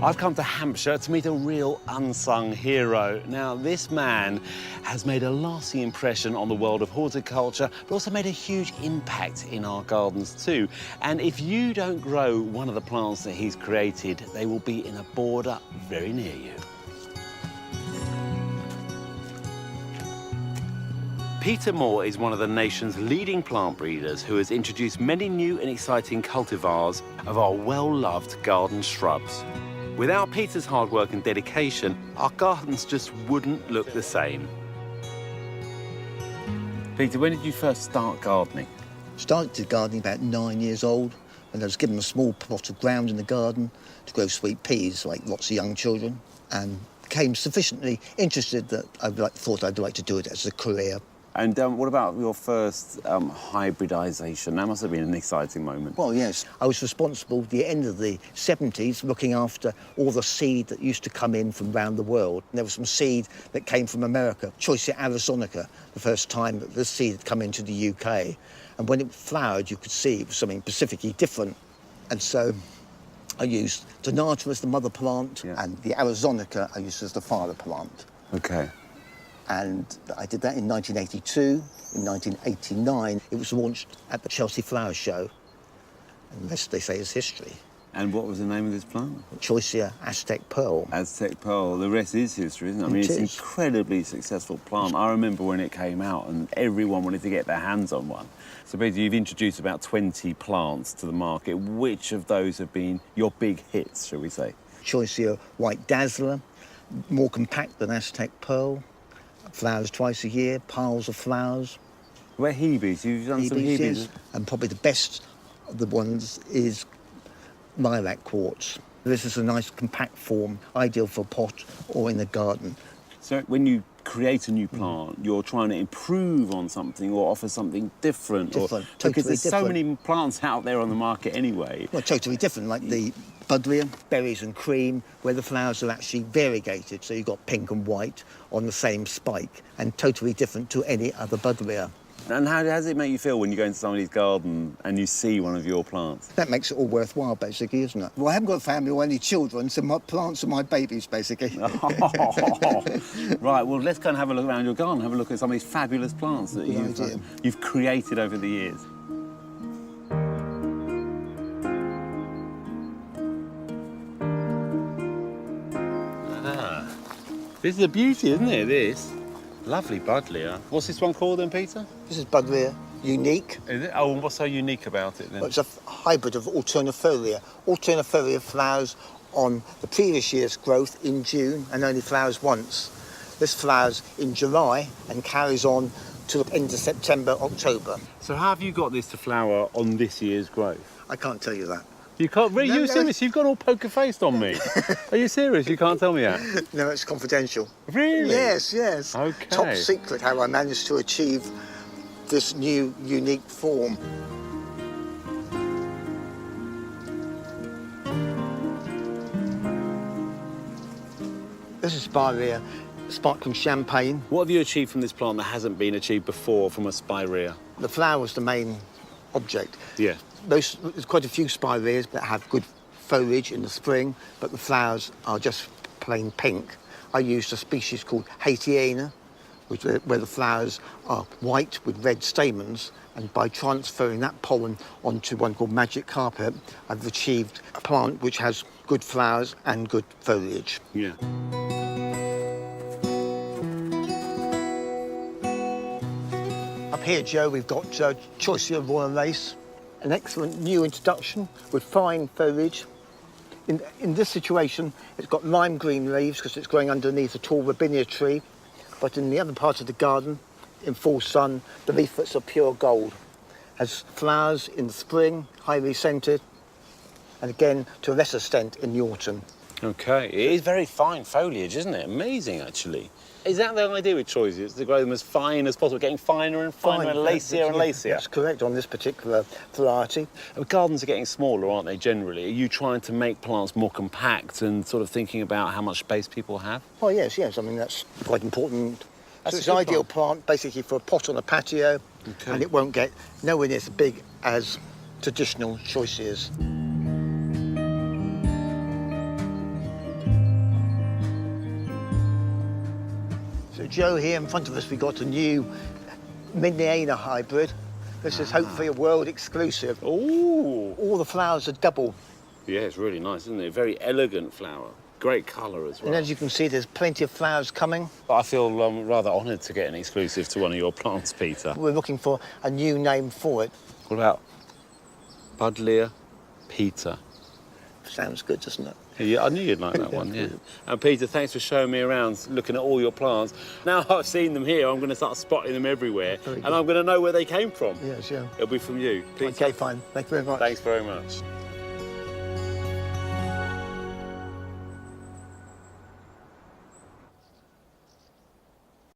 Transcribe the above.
I've come to Hampshire to meet a real unsung hero. Now, this man has made a lasting impression on the world of horticulture, but also made a huge impact in our gardens too. And if you don't grow one of the plants that he's created, they will be in a border very near you. Peter Moore is one of the nation's leading plant breeders who has introduced many new and exciting cultivars of our well-loved garden shrubs. Without Peter's hard work and dedication, our gardens just wouldn't look the same. Peter, when did you first start gardening? Started gardening about 9 years old, and I was given a small plot of ground in the garden to grow sweet peas, like lots of young children, and became sufficiently interested that thought I'd like to do it as a career. And what about your first hybridisation? That must have been an exciting moment. Well, yes. I was responsible at the end of the 70s looking after all the seed that used to come in from around the world. And there was some seed that came from America, Choisya arizonica, the first time that this seed had come into the UK. And when it flowered, you could see it was something specifically different. And so I used Donata as the mother plant, and the arizonica I used as the father plant. OK. And I did that in 1982. In 1989, it was launched at the Chelsea Flower Show. And the rest, they say, is history. And what was the name of this plant? Choisya Aztec Pearl. Aztec Pearl. The rest is history, isn't it? I mean, it's an incredibly successful plant. I remember when it came out and everyone wanted to get their hands on one. So basically, you've introduced about 20 plants to the market. Which of those have been your big hits, shall we say? Choisya White Dazzler, more compact than Aztec Pearl. Flowers twice a year, piles of flowers. Where Hebes? You've done some Hebes? Yes. And probably the best of the ones is lilac quartz. This is a nice compact form, ideal for a pot or in the garden. So when you create a new plant, you're trying to improve on something or offer something different? Totally because there's different. so many plants out there on the market anyway. Well, totally different, like the Budleia, berries and cream, where the flowers are actually variegated, so you've got pink and white on the same spike, and totally different to any other Budleia. And how does it make you feel when you go into somebody's garden and you see one of your plants? That makes it all worthwhile, basically, isn't it? Well, I haven't got a family or any children, so my plants are my babies, basically. Oh, right, well, let's go and have a look around your garden, have a look at some of these fabulous plants that you've created over the years. This is a beauty, isn't it, this? Lovely Budleia. What's this one called then, Peter? This is Budleia Unique. Is it? Oh, and what's so unique about it then? Well, it's a hybrid of Alternifolia. Alternifolia flowers on the previous year's growth in June and only flowers once. This flowers in July and carries on to the end of September, October. So how have you got this to flower on this year's growth? I can't tell you that. You can't? Really? No, You're serious? You've gone all poker-faced on me. Are you serious? You can't tell me that? No, it's confidential. Really? Yes, yes. OK. Top secret how I managed to achieve this new, unique form. This is Spirea, sparkling champagne. What have you achieved from this plant that hasn't been achieved before from a Spirea? The flower was the main object. Yeah. There's quite a few spireas that have good foliage in the spring, but the flowers are just plain pink. I used a species called Haitiana, where the flowers are white with red stamens, and by transferring that pollen onto one called Magic Carpet, I've achieved a plant which has good flowers and good foliage. Yeah. Up here, Joe, we've got Choisya Royal Lace, an excellent new introduction with fine foliage. In this situation, it's got lime green leaves because it's growing underneath a tall robinia tree, but in the other part of the garden, in full sun, the leaflets are pure gold. Has flowers in the spring, highly scented, and again, to a lesser extent, in the autumn. OK. It is very fine foliage, isn't it? Amazing, actually. Is that the idea with choices? Is to grow them as fine as possible, getting finer and finer and lacier and lacier? That's correct on this particular variety. Gardens are getting smaller, aren't they, generally? Are you trying to make plants more compact and sort of thinking about how much space people have? Oh, yes, yes. I mean, that's quite important. That's so it's an ideal plant, basically, for a pot on a patio, and it won't get nowhere near as big as traditional choices. Joe, here in front of us, we got a new Miniana hybrid. This is hopefully a world exclusive. Ooh. All the flowers are double. Yeah, it's really nice, isn't it? Very elegant flower. Great colour as well. And as you can see, there's plenty of flowers coming. I feel rather honoured to get an exclusive to one of your plants, Peter. We're looking for a new name for it. What about Buddleia Peter? Sounds good, doesn't it? Yeah, I knew you'd like that one, yeah. And Peter, thanks for showing me around, looking at all your plants. Now I've seen them here, I'm going to start spotting them everywhere, and I'm going to know where they came from. Yes, yeah. It'll be from you. Peter. Okay, fine. Thank you very much. Thanks very much.